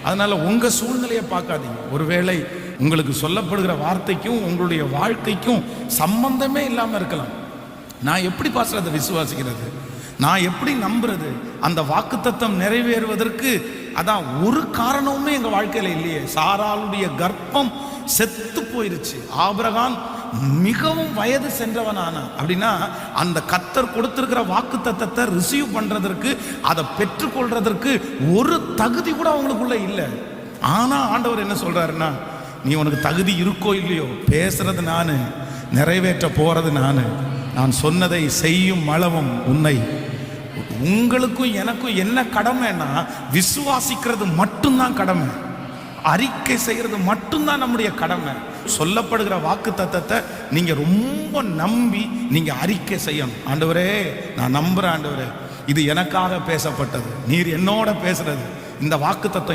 அதனால உங்க சூழ்நிலையை பார்க்காதீங்க. ஒருவேளை உங்களுக்கு சொல்லப்படுகிற வார்த்தைக்கும் உங்களுடைய வாழ்க்கைக்கும் சம்பந்தமே இல்லாம இருக்கலாம். நான் எப்படி பாஸ்டர் அதை விசுவாசிக்கிறது, நான் எப்படி நம்புறது? அந்த வாக்குத்தத்தம் நிறைவேறுவதற்கு அதான் ஒரு காரணமுமே எங்க வாழ்க்கையில இல்லையே. சாராளுடைய கர்ப்பம் செத்து போயிருச்சு. ஆபிரகாம் மிகவும் வயது சென்றவனான அப்படின்னா அந்த கர்த்தர் கொடுத்திருக்கிற வாக்குத்தத்தத்தை ரிசீவ் பண்றதற்கு, அதை பெற்றுக்கொள்றதற்கு ஒரு தகுதி கூட அவங்களுக்குள்ள இல்லை. ஆனா ஆண்டவர் என்ன சொல்றாருன்னா, நீ உனக்கு தகுதி இருக்கோ இல்லையோ, பேசுறது நானு, நிறைவேற்ற போறது நானு, நான் சொன்னதை செய்யும் அளவும் உன்னை. உங்களுக்கும் எனக்கும் என்ன கடமைன்னா, விசுவாசிக்கிறது மட்டும்தான் கடமை, அறிக்கை செய்கிறது மட்டும்தான் நம்முடைய கடமை. சொல்லப்படுகிற வாக்கு தத்தத்தை நீங்க ரொம்ப நம்பி நீங்க அறிக்கை செய்யணும். ஆண்டவரே நான் நம்புறேன், ஆண்டவரே இது எனக்காக பேசப்பட்டது, நீர் என்னோட பேசுறது, இந்த வாக்கு தத்தம்